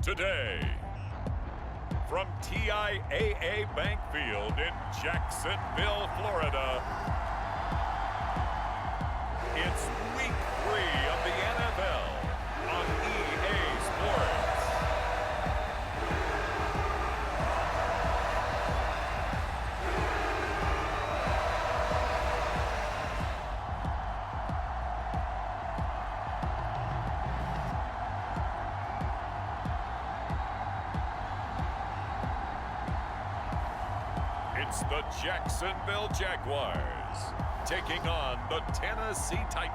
today. From TIAA Bank Field in Jacksonville, Florida, it's Week 3 of the NFL on EA Sports. It's the Jacksonville Jaguars taking on the Tennessee Titans.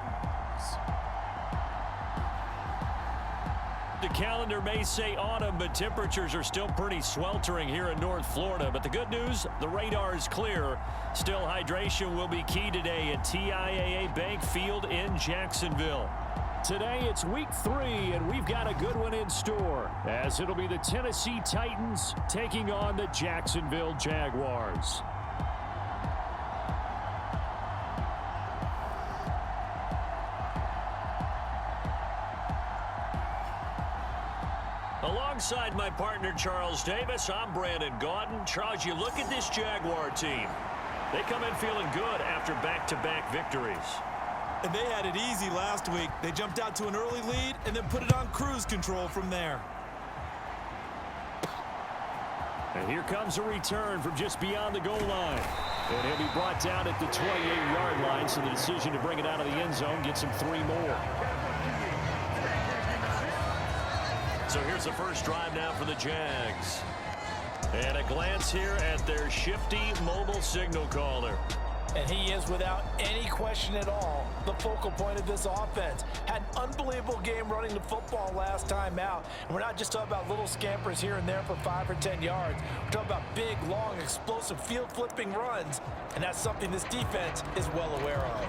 The calendar may say autumn, but temperatures are still pretty sweltering here in North Florida. But the good news, the radar is clear. Still, hydration will be key today at TIAA Bank Field in Jacksonville. Today, it's Week 3, and we've got a good one in store, as it'll be the Tennessee Titans taking on the Jacksonville Jaguars. Alongside my partner, Charles Davis, I'm Brandon Gaudin. Charles, you look at this Jaguar team. They come in feeling good after back-to-back victories. And they had it easy last week. They jumped out to an early lead and then put it on cruise control from there. And here comes a return from just beyond the goal line. And he'll be brought down at the 28-yard line, so the decision to bring it out of the end zone gets him 3 more. So here's the first drive now for the Jags. And a glance here at their shifty mobile signal caller. And he is, without any question at all, the focal point of this offense. Had an unbelievable game running the football last time out. And we're not just talking about little scampers here and there for 5 or 10 yards. We're talking about big, long, explosive, field-flipping runs. And that's something this defense is well aware of.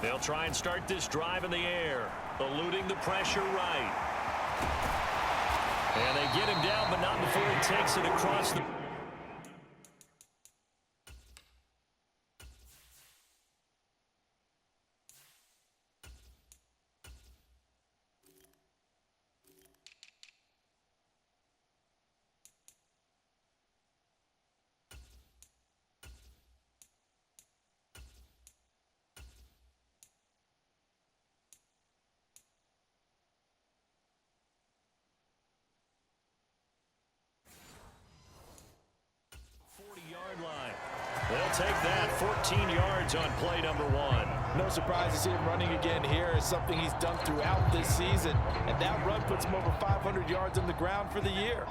They'll try and start this drive in the air, eluding the pressure right. And they get him down, but not before he takes it across the... They'll take that 14 yards on play number 1. No surprise to see him running again here. It's something he's done throughout this season. And that run puts him over 500 yards on the ground for the year.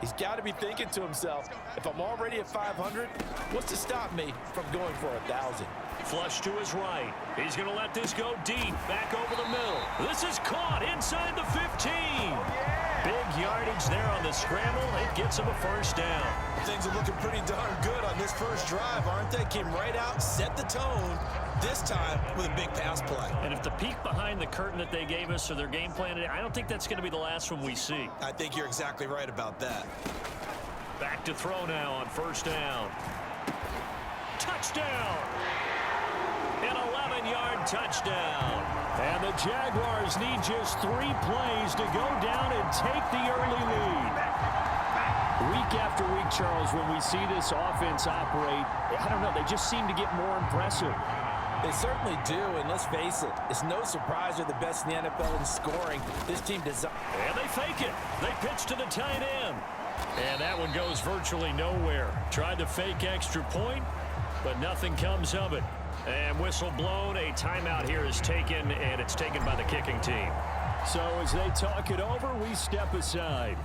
He's got to be thinking to himself, if I'm already at 500, what's to stop me from going for 1,000? Flush to his right. He's going to let this go deep, back over the middle. This is caught inside the 15. Big yardage there on the scramble. It gets him a first down. Things are looking pretty darn good on this first drive, aren't they? Came right out, set the tone, this time with a big pass play. And if the peek behind the curtain that they gave us or their game plan, I don't think that's going to be the last one we see. I think you're exactly right about that. Back to throw now on first down. Touchdown! An 11-yard touchdown. And the Jaguars need just 3 plays to go down and take the early lead. Week after week, Charles, when we see this offense operate, I don't know, they just seem to get more impressive. They certainly do, and let's face it, it's no surprise they're the best in the NFL in scoring. This team does. And they fake it. They pitch to the tight end. And that one goes virtually nowhere. Tried to fake extra point, but nothing comes of it. And whistle blown, a timeout here is taken, and it's taken by the kicking team. So as they talk it over, we step aside.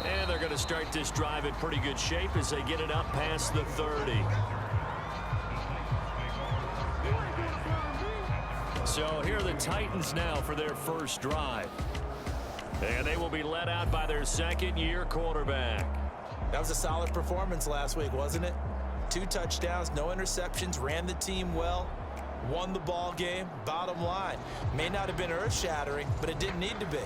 And they're going to start this drive in pretty good shape as they get it up past the 30. So here are the Titans now for their first drive. And they will be led out by their second-year quarterback. That was a solid performance last week, wasn't it? 2 touchdowns, no interceptions, ran the team well. Won the ball game, bottom line. May not have been earth-shattering, but it didn't need to be.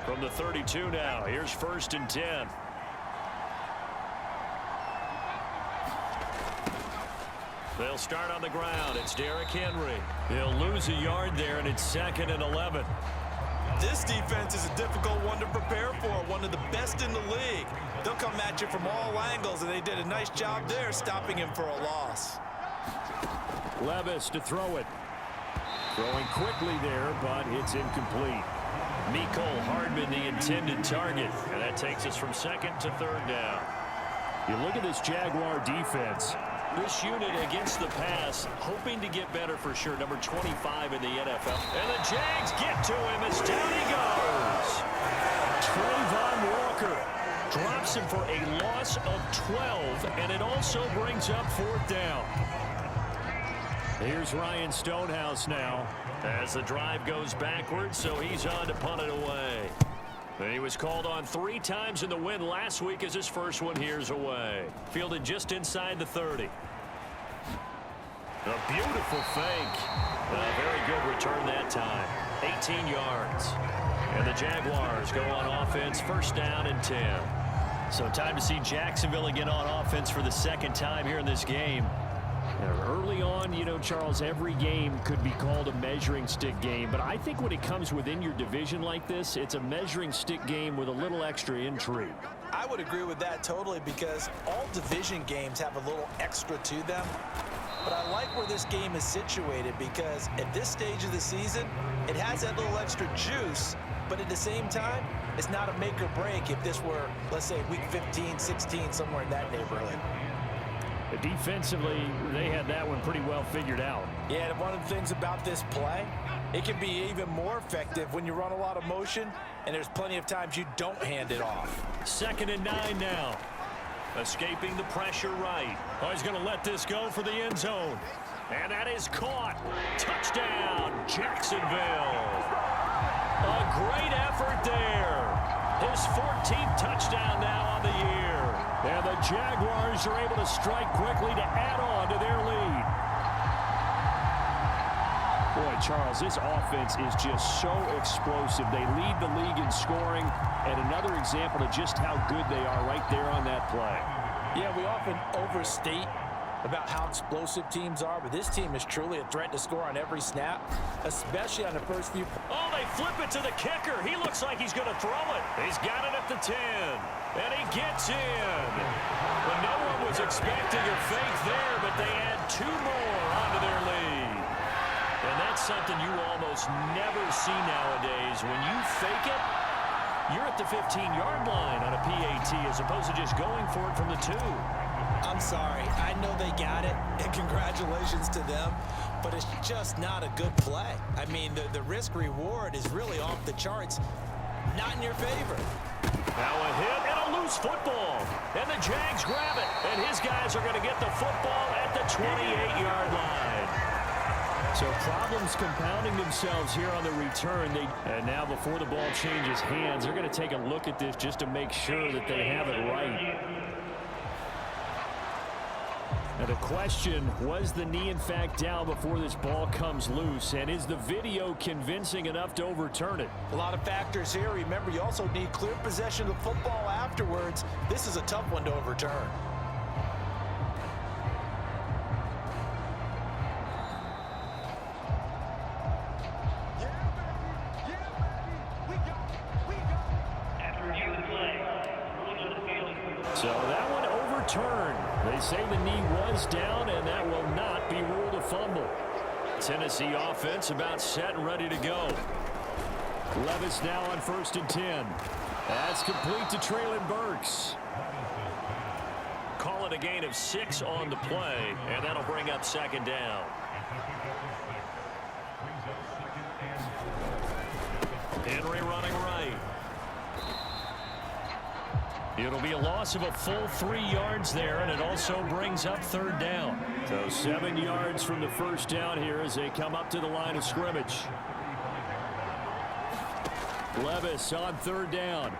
From the 32 now, here's 1st and 10. They'll start on the ground. It's Derrick Henry. He'll lose a yard there, and it's 2nd and 11. This defense is a difficult one to prepare for, one of the best in the league. They'll come at you from all angles, and they did a nice job there stopping him for a loss. Levis to throw it. Throwing quickly there, but it's incomplete. Mecole Hardman, the intended target, and that takes us from 2nd to 3rd down. You look at this Jaguar defense. This unit against the pass, hoping to get better for sure. Number 25 in the NFL. And the Jags get to him as down he goes. Trayvon Walker drops him for a loss of 12, and it also brings up 4th down. Here's Ryan Stonehouse now as the drive goes backwards, so he's on to punt it away. And he was called on 3 times in the win last week as his first one here's away. Fielded just inside the 30. A beautiful fake. A very good return that time. 18 yards. And the Jaguars go on offense, 1st down and 10. So time to see Jacksonville again on offense for the 2nd time here in this game. Early on, you know, Charles, every game could be called a measuring stick game. But I think when it comes within your division like this, it's a measuring stick game with a little extra intrigue. I would agree with that totally because all division games have a little extra to them. But I like where this game is situated because at this stage of the season, it has that little extra juice. But at the same time, it's not a make or break if this were, let's say, week 15, 16, somewhere in that neighborhood. Defensively, they had that one pretty well figured out. Yeah, and one of the things about this play, it can be even more effective when you run a lot of motion, and there's plenty of times you don't hand it off. 2nd and 9 now. Escaping the pressure right. Oh, he's going to let this go for the end zone. And that is caught. Touchdown, Jacksonville. A great effort there. His 14th touchdown now on the year. And the Jaguars are able to strike quickly to add on to their lead. Boy, Charles, this offense is just so explosive. They lead the league in scoring, and another example of just how good they are right there on that play. Yeah, we often overstate about how explosive teams are, but this team is truly a threat to score on every snap, especially on the first few. Oh, they flip it to the kicker. He looks like he's going to throw it. He's got it at the 10, and he gets in. Well, no one was expecting a fake there, but they add 2 more onto their lead. And that's something you almost never see nowadays. When you fake it, you're at the 15-yard line on a PAT as opposed to just going for it from the 2. I'm sorry. I know they got it, and congratulations to them, but it's just not a good play. I mean, the risk-reward is really off the charts, not in your favor. Now a hit and a loose football. And the Jags grab it, and his guys are going to get the football at the 28-yard line. So problems compounding themselves here on the return. And now before the ball changes hands, they're going to take a look at this just to make sure that they have it right. Now the question, was the knee in fact down before this ball comes loose? And is the video convincing enough to overturn it? A lot of factors here. Remember, you also need clear possession of the football afterwards. This is a tough one to overturn. So that one overturned. They say the knee was down, and that will not be ruled a fumble. Tennessee offense about set and ready to go. Levis now on 1st and 10. That's complete to Treylon Burks. Call it a gain of 6 on the play, and that'll bring up 2nd down. Henry running right. It'll be a loss of a full 3 yards there, and it also brings up 3rd down. So 7 yards from the 1st down here as they come up to the line of scrimmage. Levis on 3rd down.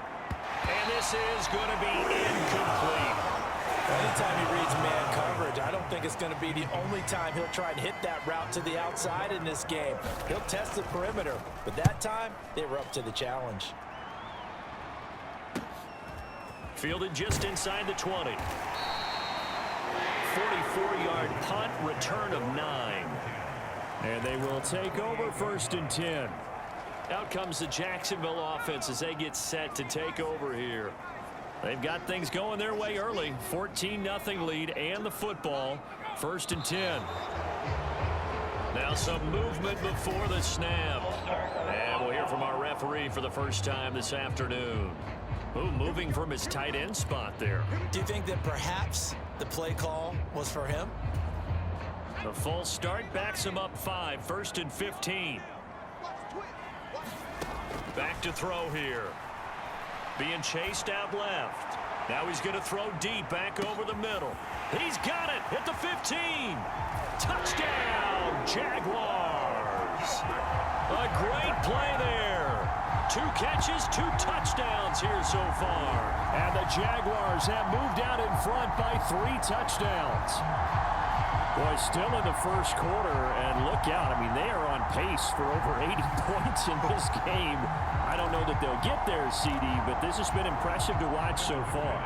And this is going to be incomplete. anytime he reads man coverage, I don't think it's going to be the only time he'll try and hit that route to the outside in this game. He'll test the perimeter, but that time, they were up to the challenge. Fielded just inside the 20. 44-yard punt, return of 9. And they will take over 1st and 10. Out comes the Jacksonville offense as they get set to take over here. They've got things going their way early. 14-0 lead and the football. 1st and 10. Now some movement before the snap. And we'll hear from our referee for the first time this afternoon. Ooh, moving from his tight end spot there. Do you think that perhaps the play call was for him? The false start backs him up 5. 1st and 15. Back to throw here. Being chased out left. Now he's going to throw deep back over the middle. He's got it at the 15. Touchdown, Jaguars. A great play there. 2 catches, 2 touchdowns here so far. And the Jaguars have moved out in front by 3 touchdowns. Boy, still in the first quarter, and look out. I mean, they are on pace for over 80 points in this game. I don't know that they'll get there, CD, but this has been impressive to watch so far.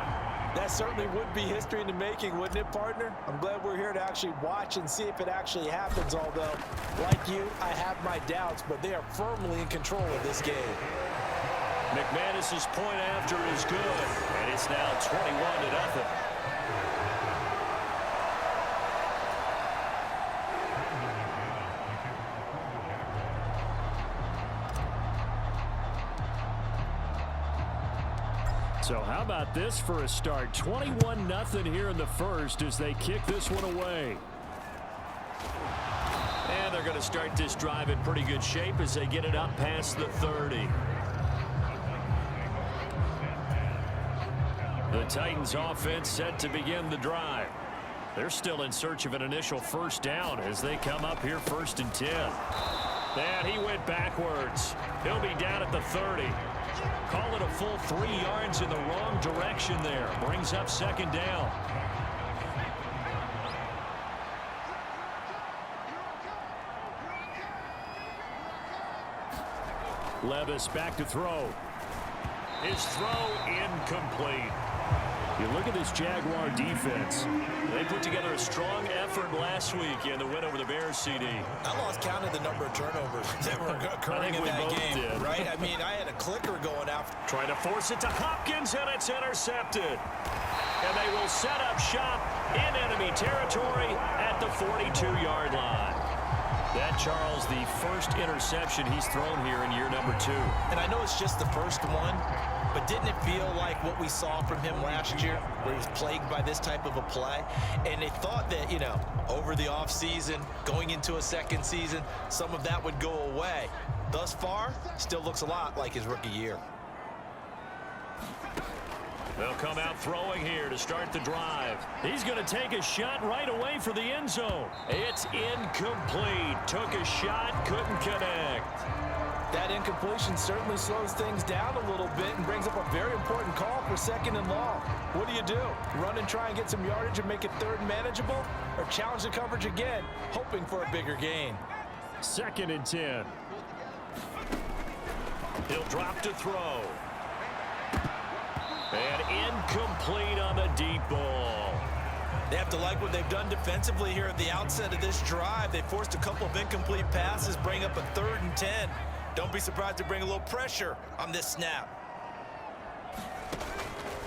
That certainly would be history in the making, wouldn't it, partner? I'm glad we're here to actually watch and see if it actually happens, although, like you, I have my doubts, but they are firmly in control of this game. McManus's point after is good, and it's now 21-0. So how about this for a start? 21-0 here in the first as they kick this one away. And they're going to start this drive in pretty good shape as they get it up past the 30. The Titans offense set to begin the drive. They're still in search of an initial first down as they come up here 1st and 10. And he went backwards. He'll be down at the 30. Call it a full 3 yards in the wrong direction there. Brings up 2nd down. Levis back to throw. His throw incomplete. You look at this Jaguar defense. They put together a strong effort last week in the win over the Bears, CD. I lost count of the number of turnovers that were occurring in that game, right? I mean, I had a clicker going out. Trying to force it to Hopkins, and it's intercepted. And they will set up shop in enemy territory at the 42-yard line. That, Charles, the first interception he's thrown here in year number 2. And I know it's just the first one, but didn't it feel like what we saw from him last year, where he was plagued by this type of a play? And they thought that, you know, over the offseason, going into a second season, some of that would go away. Thus far, still looks a lot like his rookie year. They'll come out throwing here to start the drive. He's going to take a shot right away for the end zone. It's incomplete. Took a shot, couldn't connect. That incompletion certainly slows things down a little bit and brings up a very important call for 2nd and long. What do? Run and try and get some yardage and make it 3rd and manageable? Or challenge the coverage again, hoping for a bigger gain? 2nd and 10. He'll drop to throw. And incomplete on the deep ball. They have to like what they've done defensively here at the outset of this drive. They forced a couple of incomplete passes, bring up a 3rd and 10. Don't be surprised to bring a little pressure on this snap.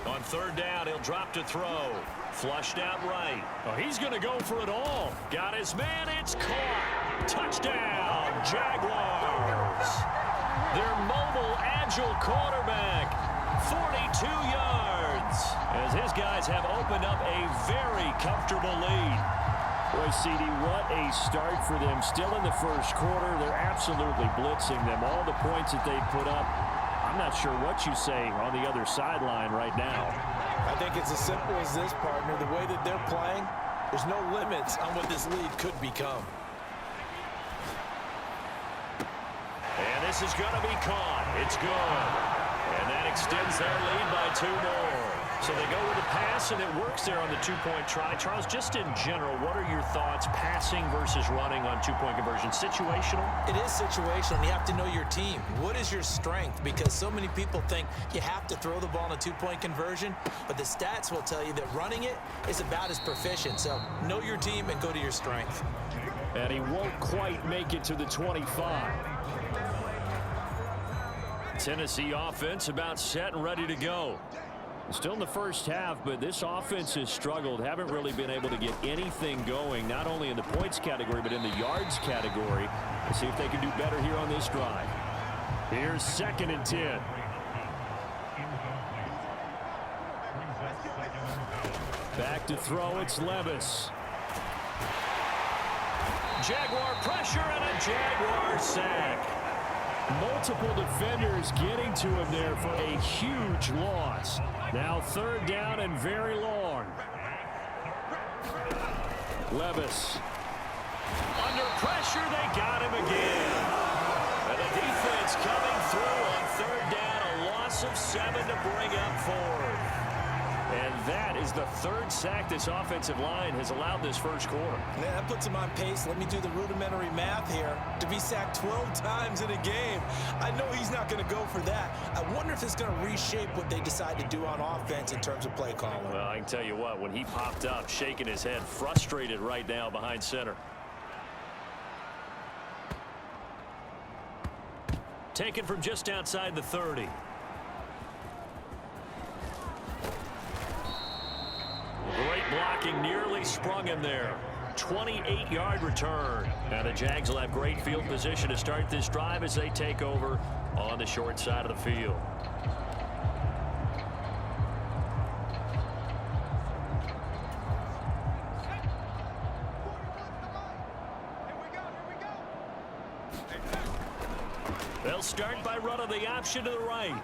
On 3rd down, he'll drop to throw. Flushed out right. Oh, he's going to go for it all. Got his man. It's caught. Touchdown, Jaguars. Their mobile, agile quarterback. 42 yards as his guys have opened up a very comfortable lead. Boy, CD, what a start for them. Still in the first quarter, they're absolutely blitzing them. All the points that they put up, I'm not sure what you say on the other sideline right now. I think it's as simple as this, partner. The way that they're playing, there's no limits on what this lead could become. And this is going to be caught. It's good. And that extends their lead by 2 more. So they go with a pass, and it works there on the two-point try. Charles, just in general, what are your thoughts passing versus running on two-point conversion? Situational? It is situational. You have to know your team. What is your strength? Because so many people think you have to throw the ball in a two-point conversion, but the stats will tell you that running it is about as proficient. So know your team and go to your strength. And he won't quite make it to the 25. Tennessee offense about set and ready to go. Still in the first half, but this offense has struggled. Haven't really been able to get anything going, not only in the points category, but in the yards category. Let's see if they can do better here on this drive. Here's 2nd and 10. Back to throw, it's Levis. Jaguar pressure and a Jaguar sack. Multiple defenders getting to him there for a huge loss. Now 3rd down and very long. Levis. Under pressure, they got him again. And the defense coming through on 3rd down, a loss of 7 to bring up 4th. And that is the 3rd sack this offensive line has allowed this first quarter. Man, that puts him on pace. Let me do the rudimentary math here. To be sacked 12 times in a game, I know he's not going to go for that. I wonder if it's going to reshape what they decide to do on offense in terms of play calling. Well, I can tell you what, when he popped up, shaking his head, frustrated right now behind center. Taken from just outside the 30. Great blocking, nearly sprung him there. 28-yard return. Now the Jags will have great field position to start this drive as they take over on the short side of the field. They'll start by running the option to the right.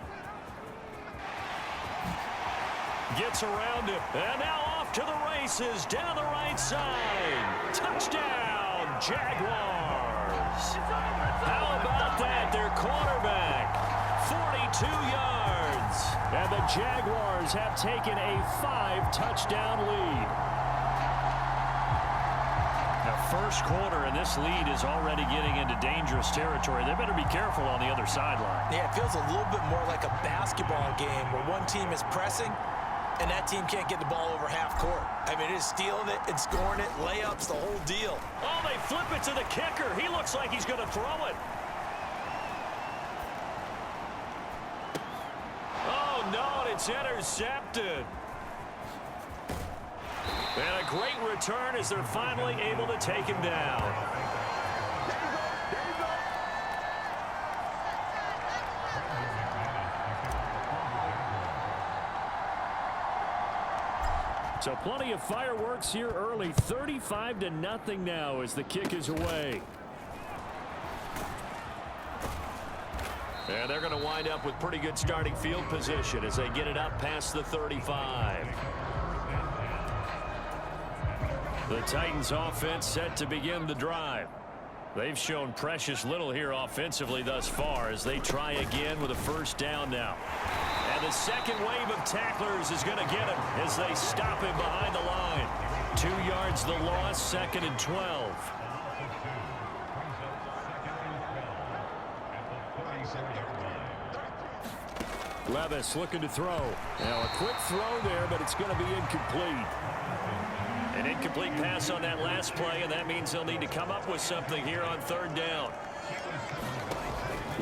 Gets around it, and now off to the races, down the right side. Touchdown, Jaguars. How about that? Their quarterback, 42 yards. And the Jaguars have taken a 5-touchdown lead. The first quarter, and this lead is already getting into dangerous territory. They better be careful on the other sideline. Yeah, it feels a little bit more like a basketball game where one team is pressing and that team can't get the ball over half court. I mean, it is stealing it and scoring it, layups, the whole deal. Oh, they flip it to the kicker. He looks like he's going to throw it. Oh, no, and it's intercepted. And a great return as they're finally able to take him down. So plenty of fireworks here early. 35-0 now as the kick is away. And they're going to wind up with pretty good starting field position as they get it up past the 35. The Titans offense set to begin the drive. They've shown precious little here offensively thus far as they try again with a first down now. And the second wave of tacklers is going to get him as they stop him behind the line. 2 yards the loss, 2nd and 12. Levis looking to throw. Now a quick throw there, but it's going to be incomplete. An incomplete pass on that last play, and that means they'll need to come up with something here on 3rd down.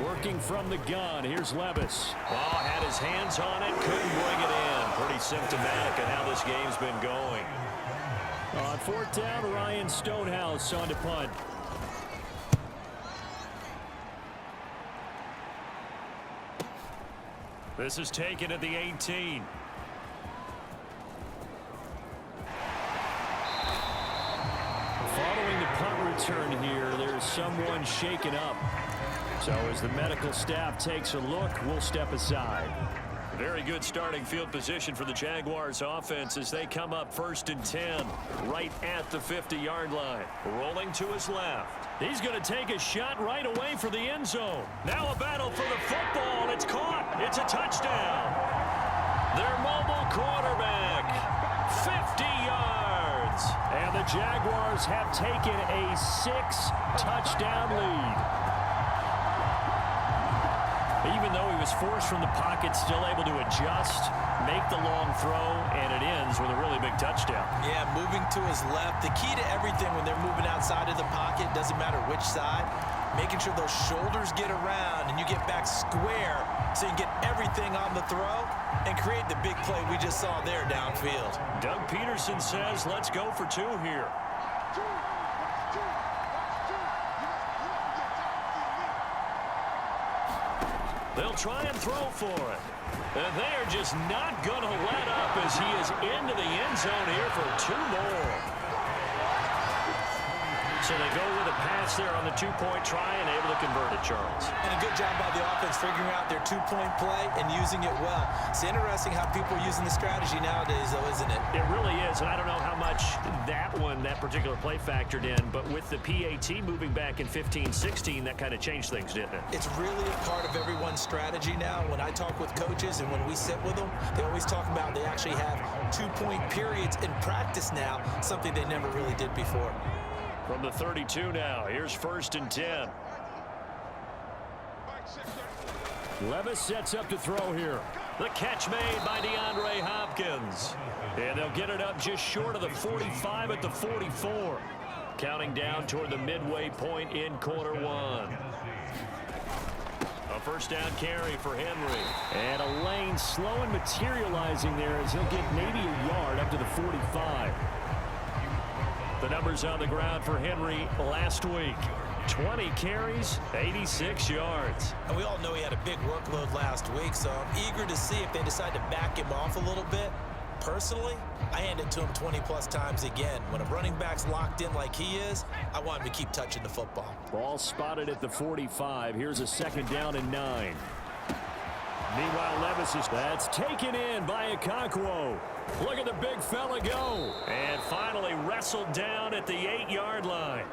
Working from the gun, here's Levis. Oh, had his hands on it, couldn't bring it in. Pretty symptomatic of how this game's been going. On 4th down, Ryan Stonehouse on to punt. This is taken at the 18. Following the punt return here, there's someone shaken up. So as the medical staff takes a look, we'll step aside. Very good starting field position for the Jaguars offense as they come up 1st and 10 right at the 50-yard line. Rolling to his left. He's going to take a shot right away for the end zone. Now a battle for the football. It's caught. It's a touchdown. Their mobile quarterback. 50 yards. And the Jaguars have taken a 6-touchdown lead. Even though he was forced from the pocket, still able to adjust, make the long throw, and it ends with a really big touchdown. Yeah, moving to his left. The key to everything when they're moving outside of the pocket, doesn't matter which side, making sure those shoulders get around and you get back square so you can get everything on the throw and create the big play we just saw there downfield. Doug Peterson says, let's go for 2 here. They'll try and throw for it. And they are just not going to let up as he is into the end zone here for 2 more. So they go with a pass there on the 2-point try and able to convert it, Charles. And a good job by the offense figuring out their 2-point play and using it well. It's interesting how people are using the strategy nowadays, though, isn't it? It really is, and I don't know how much that particular play factored in, but with the PAT moving back in 15-16, that kind of changed things, didn't it? It's really a part of everyone's strategy now. When I talk with coaches and when we sit with them, they always talk about they actually have 2-point periods in practice now, something they never really did before. From the 32 now, here's 1st and 10. Levis sets up to throw here. The catch made by DeAndre Hopkins. And they'll get it up just short of the 45 at the 44. Counting down toward the midway point in quarter 1. A 1st down carry for Henry. And a lane slow and materializing there as he'll get maybe a yard up to the 45. The numbers on the ground for Henry last week. 20 carries, 86 yards. And we all know he had a big workload last week, so I'm eager to see if they decide to back him off a little bit. Personally, I hand it to him 20-plus times again. When a running back's locked in like he is, I want him to keep touching the football. Ball spotted at the 45. Here's a 2nd down and 9. Meanwhile, Levis is that's taken in by Okonkwo. Look at the big fella go. And finally wrestled down at the 8-yard line.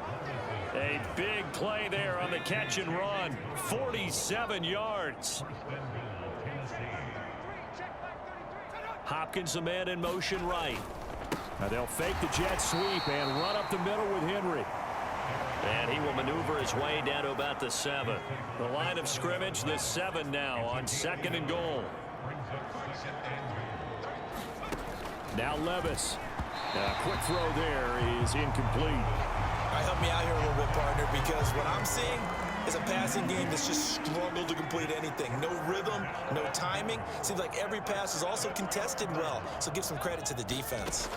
A big play there on the catch and run. 47 yards. Hopkins, the man in motion right. Now they'll fake the jet sweep and run up the middle with Henry. And he will maneuver his way down to about the 7. The line of scrimmage, the 7 now on 2nd and goal. Now Levis. A quick throw there is incomplete. All right, help me out here a little bit, partner, because what I'm seeing is a passing game that's just struggled to complete anything. No rhythm, no timing. Seems like every pass is also contested well, so give some credit to the defense.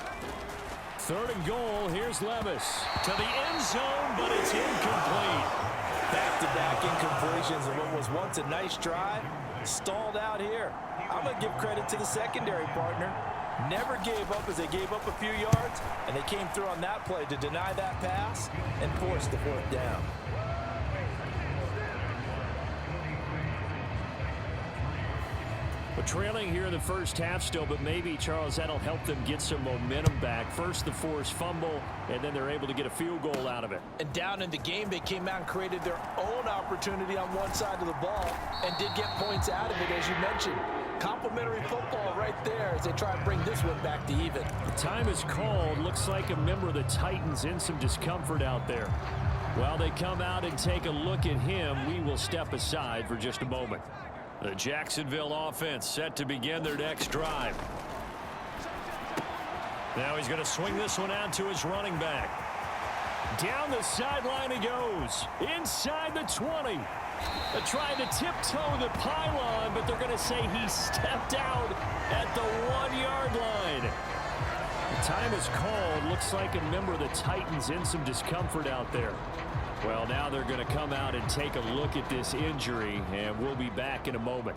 3rd and goal. Here's Levis to the end zone, but it's incomplete. Back-to-back incompletions of what was once a nice drive. Stalled out here. I'm going to give credit to the secondary, partner. Never gave up as they gave up a few yards, and they came through on that play to deny that pass and force the 4th down. But trailing here in the 1st half still, but maybe, Charles, that'll help them get some momentum back. First the forced fumble, and then they're able to get a field goal out of it. And down in the game, they came out and created their own opportunity on one side of the ball and did get points out of it, as you mentioned. Complimentary football right there as they try and bring this one back to even. The time is called. Looks like a member of the Titans in some discomfort out there. While they come out and take a look at him, we will step aside for just a moment. The Jacksonville offense set to begin their next drive. Now he's going to swing this one out to his running back. Down the sideline he goes. Inside the 20. They're trying to tiptoe the pylon, but they're going to say he stepped out at the 1-yard line. The time is called. Looks like a member of the Titans in some discomfort out there. Well, now they're going to come out and take a look at this injury, and we'll be back in a moment.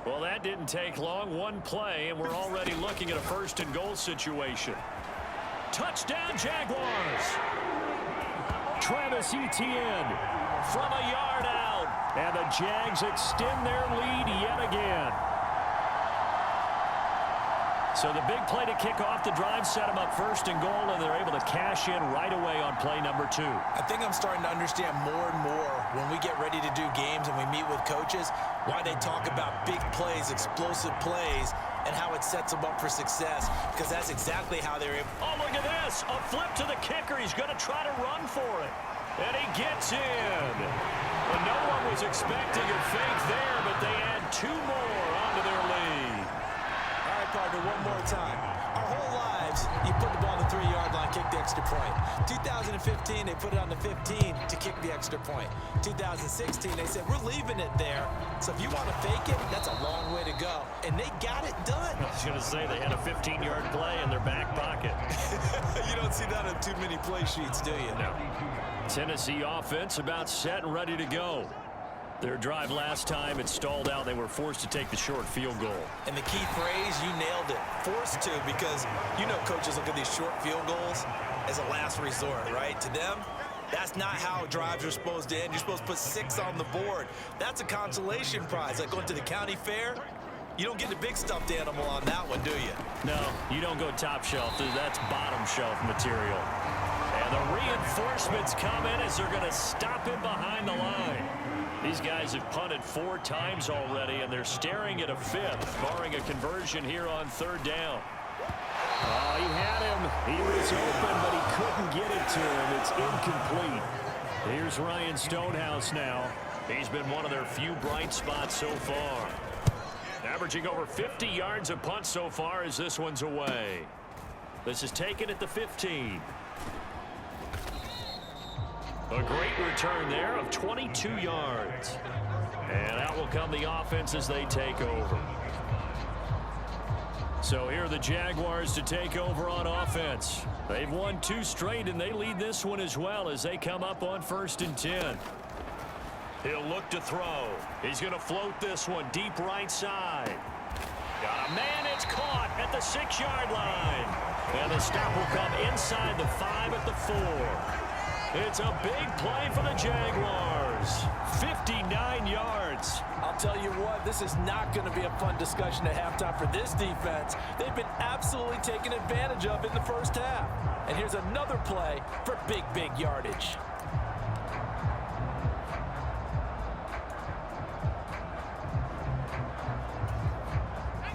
Well, that didn't take long. One play, and we're already looking at a 1st and goal situation. Touchdown, Jaguars! Travis Etienne from a yard out, and the Jags extend their lead yet again. So the big play to kick off the drive set them up 1st and goal, and they're able to cash in right away on play number 2. I think I'm starting to understand more and more when we get ready to do games and we meet with coaches why they talk about big plays, explosive plays, and how it sets them up for success, because that's exactly how they're able. Oh, look at this. A flip to the kicker. He's going to try to run for it. And he gets in. And no one was expecting a fake there, but they add 2 more onto their lead. All right, partner, one more time. Our whole lives, you put the ball on the 3-yard line, kick the extra point. 2015, they put it on the 15 to kick the extra point. 2016, they said, we're leaving it there. So if you want to fake it, that's a long way to go. And they got it done. I was going to say they had a 15-yard play in their back pocket. You don't see that on too many play sheets, do you? No. Tennessee offense about set and ready to go. Their drive last time, it stalled out. They were forced to take the short field goal. And the key phrase, you nailed it. Forced to, because you know coaches look at these short field goals as a last resort, right? To them, that's not how drives are supposed to end. You're supposed to put 6 on the board. That's a consolation prize. Like going to the county fair, you don't get the big stuffed animal on that one, do you? No, you don't go top shelf. That's bottom shelf material. And the reinforcements come in as they're going to him behind the line. These guys have punted 4 times already, and they're staring at a 5th, barring a conversion here on 3rd down. Oh, he had him. He was open, but he couldn't get it to him. It's incomplete. Here's Ryan Stonehouse now. He's been one of their few bright spots so far. Averaging over 50 yards a punt so far as this one's away. This is taken at the 15. A great return there of 22 yards. And out will come the offense as they take over. So here are the Jaguars to take over on offense. They've won 2 straight, and they lead this one as well as they come up on 1st and 10. He'll look to throw. He's going to float this one deep right side. Got a man. It's caught at the 6-yard line. And the stop will come inside the 5 at the 4. It's a big play for the Jaguars. 59 yards. I'll tell you what, this is not going to be a fun discussion at halftime for this defense. They've been absolutely taken advantage of in the first half. And here's another play for big yardage.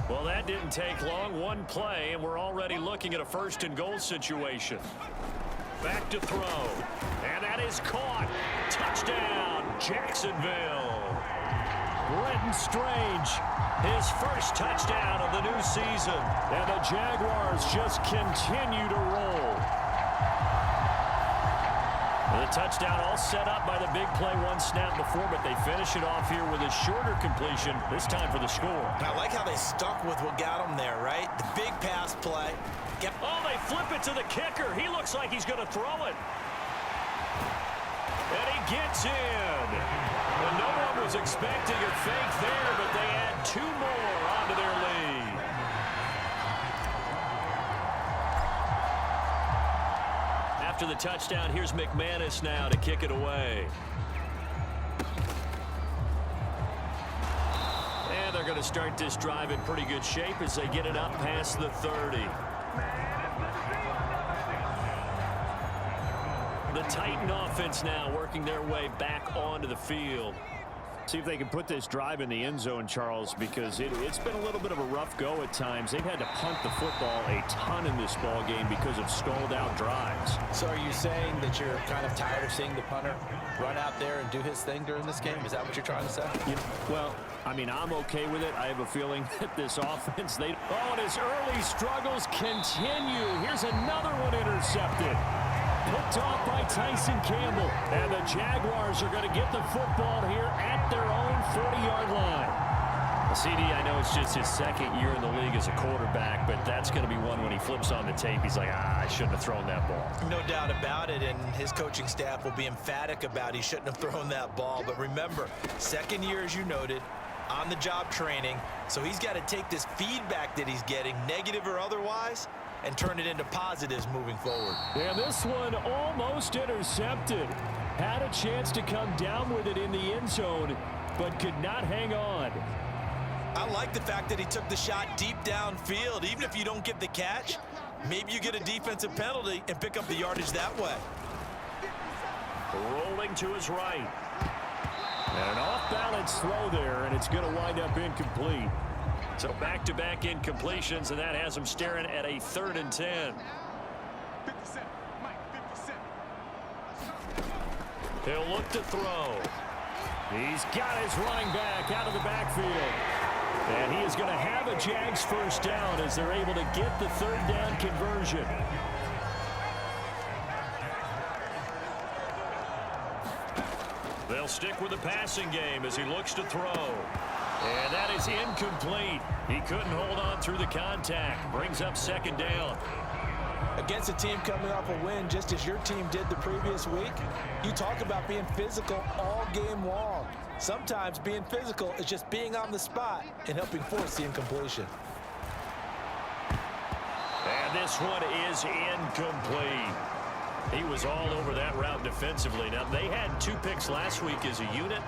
Well, that didn't take long. 1 play, and we're already looking at a 1st and goal situation. Back to throw. And that is caught. Touchdown, Jacksonville. Brenton Strange, his first touchdown of the new season. And the Jaguars just continue to roll. The touchdown all set up by the big play 1 snap before, but they finish it off here with a shorter completion, this time for the score. I like how they stuck with what got them there, right? The big pass play. Oh, they flip it to the kicker. He looks like he's going to throw it. And he gets in. And no one was expecting a fake there, but they add 2 more onto their lead. After the touchdown, here's McManus now to kick it away. And they're going to start this drive in pretty good shape as they get it up past the 30. The Titan offense now working their way back onto the field. See if they can put this drive in the end zone, Charles, because it's been a little bit of a rough go at times. They've had to punt the football a ton in this ball game because of stalled out drives. So are you saying that you're kind of tired of seeing the punter run out there and do his thing during this game? Is that what you're trying to say? Well, I mean, I'm okay with it. I have a feeling that this offense, and his early struggles continue. Here's another one intercepted. Picked off by Tyson Campbell. And the Jaguars are going to get the football here at their own 40-yard line. CD, I know it's just his 2nd year in the league as a quarterback, but that's going to be one when he flips on the tape. He's like, I shouldn't have thrown that ball. No doubt about it, and his coaching staff will be emphatic about he shouldn't have thrown that ball. But remember, 2nd year, as you noted, on-the-job training, so he's got to take this feedback that he's getting, negative or otherwise, and turn it into positives moving forward. And this one almost intercepted. Had a chance to come down with it in the end zone, but could not hang on. I like the fact that he took the shot deep downfield. Even if you don't get the catch, maybe you get a defensive penalty and pick up the yardage that way. Rolling to his right. And an off-balance throw there, and it's going to wind up incomplete. So back-to-back incompletions, and that has them staring at a 3rd and 10. 57, Mike, 57. He'll look to throw. He's got his running back out of the backfield. And he is going to have a Jags first down as they're able to get the 3rd down conversion. They'll stick with the passing game as he looks to throw. And that is incomplete. He couldn't hold on through the contact. Brings up 2nd down. Against a team coming off a win just as your team did the previous week, you talk about being physical all game long. Sometimes being physical is just being on the spot and helping force the incompletion. And this one is incomplete. He was all over that route defensively. Now, they had 2 picks last week as a unit.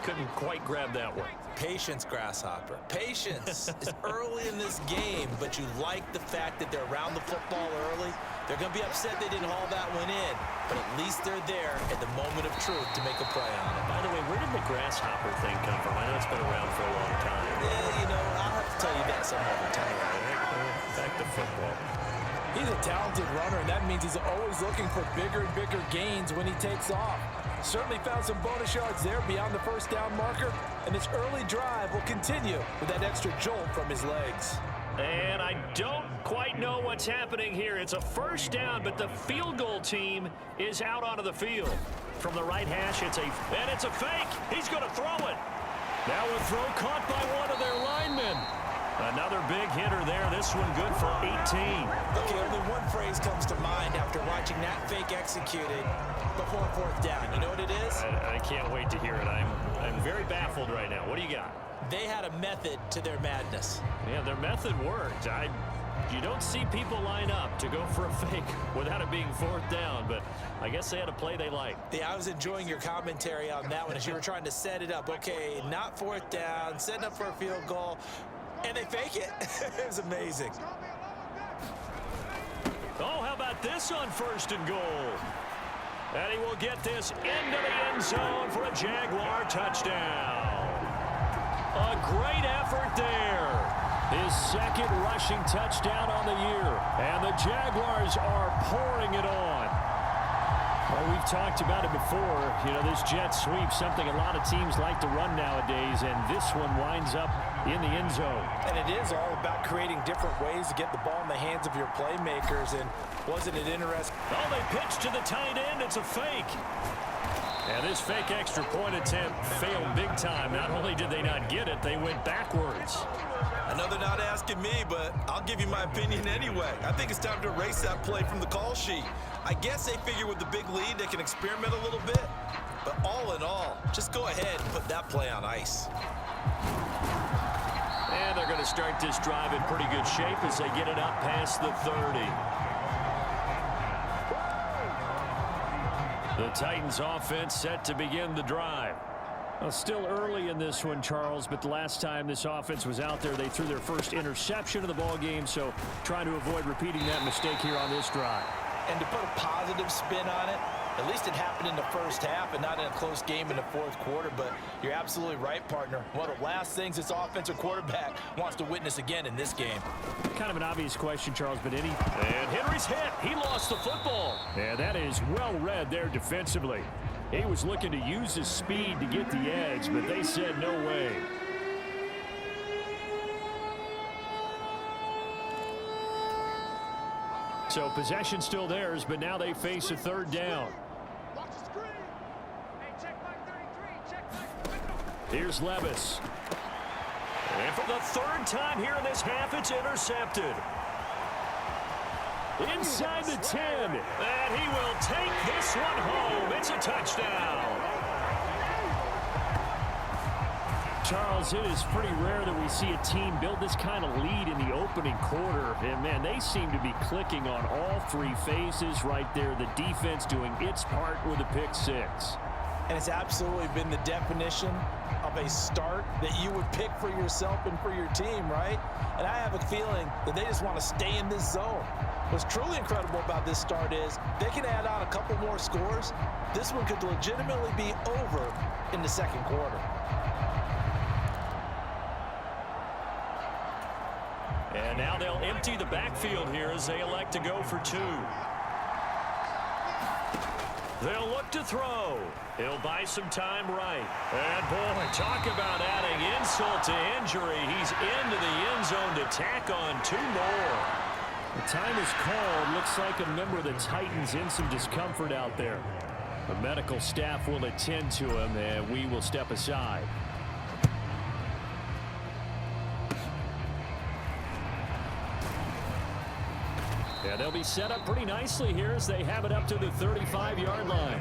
Couldn't quite grab that one. Patience, Grasshopper. Patience is early in this game, but you like the fact that they're around the football early. They're going to be upset they didn't haul that one in, but at least they're there at the moment of truth to make a play on it. By the way, where did the grasshopper thing come from? I know it's been around for a long time. Yeah, you know, I'll have to tell you that some other time. Back to football. He's a talented runner, and that means he's always looking for bigger and bigger gains when he takes off. Certainly found some bonus yards there beyond the 1st down marker, and this early drive will continue with that extra jolt from his legs. And I don't quite know what's happening here. It's a 1st down, but the field goal team is out onto the field. From the right hash, it's a fake. He's going to throw it. Now a throw caught by one of their linemen. Another big hitter there. This one good for 18. Okay, only one phrase comes to mind after watching that fake executed before 4th down. You know what it is? I can't wait to hear it. I'm very baffled right now. What do you got? They had a method to their madness. Yeah, their method worked. You don't see people line up to go for a fake without it being 4th down, but I guess they had a play they liked. Yeah, I was enjoying your commentary on that one as you were trying to set it up. Okay, not 4th down, setting up for a field goal, and they fake it. It was amazing. Oh, how about this on 1st and goal? And he will get this into the end zone for a Jaguar touchdown. A great effort there. His 2nd rushing touchdown on the year. And the Jaguars are pouring it on. Well, we've talked about it before. You know, this jet sweep, something a lot of teams like to run nowadays, and this one winds up in the end zone. And it is all about creating different ways to get the ball in the hands of your playmakers, and wasn't it interesting? Oh, they pitch to the tight end. It's a fake. And this fake extra point attempt failed big time. Not only did they not get it, they went backwards. I know they're not asking me, but I'll give you my opinion anyway. I think it's time to erase that play from the call sheet. I guess they figure with the big lead they can experiment a little bit. But all in all, just go ahead and put that play on ice. And they're going to start this drive in pretty good shape as they get it up past the 30. The Titans offense set to begin the drive. Well, still early in this one, Charles, but the last time this offense was out there, they threw their first interception of the ball game, so trying to avoid repeating that mistake here on this drive. And to put a positive spin on it, at least it happened in the 1st half and not in a close game in the 4th quarter, but you're absolutely right, partner. One of the last things this offensive quarterback wants to witness again in this game. Kind of an obvious question, Charles, but any... And Henry's hit. He lost the football. And that is well read there defensively. He was looking to use his speed to get the edge, but they said no way. So possession still theirs, but now they face a 3rd down. Watch the screen. Hey, check Mike 33. Check Mike. Here's Levis. And for the 3rd time here in this half, it's intercepted. Inside the 10. And he will take this one home. It's a touchdown. Charles, it is pretty rare that we see a team build this kind of lead in the opening quarter. And, man, they seem to be clicking on all 3 phases right there. The defense doing its part with a pick 6. And it's absolutely been the definition of a start that you would pick for yourself and for your team, right? And I have a feeling that they just want to stay in this zone. What's truly incredible about this start is they can add on a couple more scores. This one could legitimately be over in the 2nd quarter. Now they'll empty the backfield here as they elect to go for 2. They'll look to throw. He'll buy some time right. And, boy, talk about adding insult to injury. He's into the end zone to tack on 2 more. The time is called. Looks like a member of the Titans in some discomfort out there. The medical staff will attend to him, and we will step aside. Yeah, they'll be set up pretty nicely here as they have it up to the 35-yard line.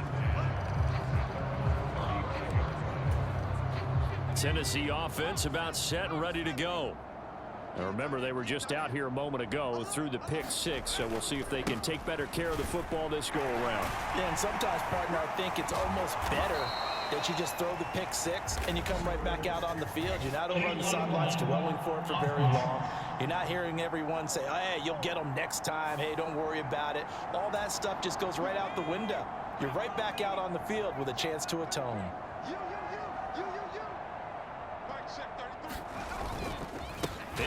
Tennessee offense about set and ready to go. Now remember, they were just out here a moment ago through the pick 6, so we'll see if they can take better care of the football this go-around. Yeah, and sometimes, partner, I think it's almost better that you just throw the pick 6 and you come right back out on the field. You're not over on the sidelines dwelling for it for very long. You're not hearing everyone say, oh, hey, you'll get them next time. Hey, don't worry about it. All that stuff just goes right out the window. You're right back out on the field with a chance to atone.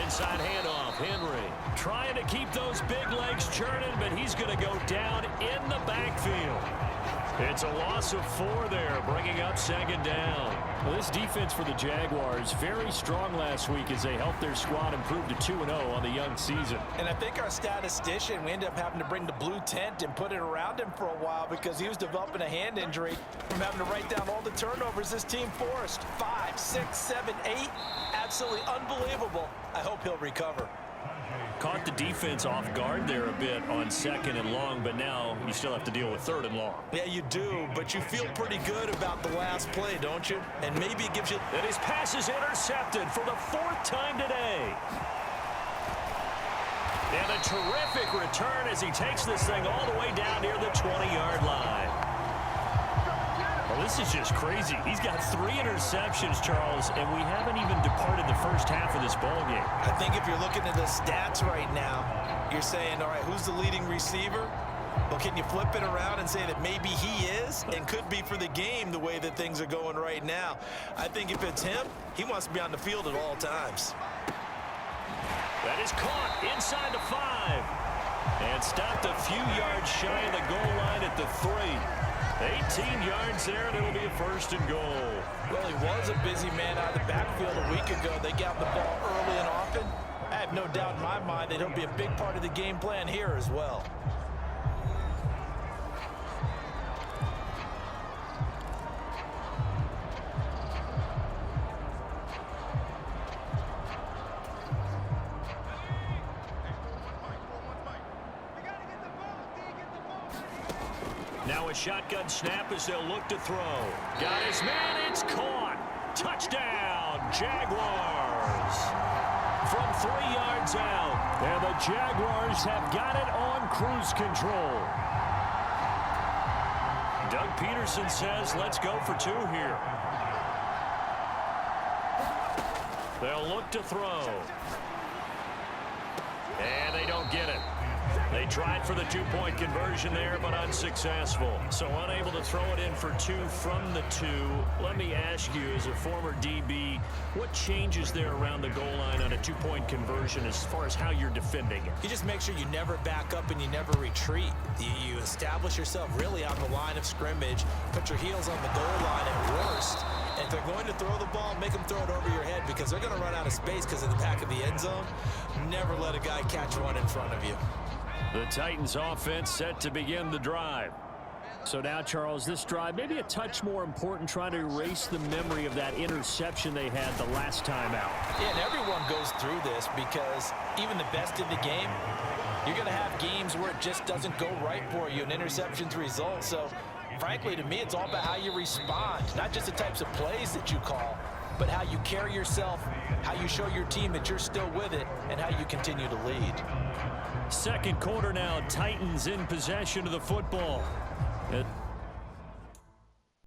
Inside handoff, Henry trying to keep those big legs churning, but he's going to go down in the backfield. It's a loss of 4 there, bringing up 2nd down. Well, this defense for the Jaguars, very strong last week as they helped their squad improve to 2-0 on the young season. And I think our statistician, we ended up having to bring the blue tent and put it around him for a while because he was developing a hand injury from having to write down all the turnovers this team forced. 5, 6, 7, 8. Absolutely unbelievable. I hope he'll recover. Caught the defense off guard there a bit on 2nd and long, but now you still have to deal with 3rd and long. Yeah, you do, but you feel pretty good about the last play, don't you? And maybe it gives you... And his pass is intercepted for the 4th time today. And a terrific return as he takes this thing all the way down near the 20-yard line. Well, this is just crazy. He's got 3 interceptions, Charles, and we haven't even departed the first half of this ballgame. I think if you're looking at the stats right now, you're saying, all right, who's the leading receiver? Well, can you flip it around and say that maybe he is and could be for the game the way that things are going right now? I think if it's him, he wants to be on the field at all times. That is caught inside the 5 and stopped a few yards shy of the goal line at the 3. 18 yards there, and it'll be a 1st and goal. Well, he was a busy man out of the backfield a week ago. They got the ball early and often. I have no doubt in my mind that he'll be a big part of the game plan here as well. Now a shotgun snap as they'll look to throw. Got his man, it's caught. Touchdown, Jaguars. From 3 yards out. And the Jaguars have got it on cruise control. Doug Peterson says, let's go for 2 here. They'll look to throw. And they don't get it. They tried for the 2-point conversion there, but unsuccessful. So unable to throw it in for 2 from the 2. Let me ask you, as a former DB, what changes there around the goal line on a 2-point conversion as far as how you're defending it? You just make sure you never back up and you never retreat. You establish yourself really on the line of scrimmage, put your heels on the goal line at worst. And if they're going to throw the ball, make them throw it over your head because they're going to run out of space because of the back of the end zone. Never let a guy catch one in front of you. The Titans offense set to begin the drive. So now, Charles, this drive maybe a touch more important, trying to erase the memory of that interception they had the last time out. Yeah, and everyone goes through this because even the best in the game, you're going to have games where it just doesn't go right for you and interceptions result. So, frankly, to me, it's all about how you respond, not just the types of plays that you call, but how you carry yourself, how you show your team that you're still with it, and how you continue to lead. 2nd quarter now, Titans in possession of the football.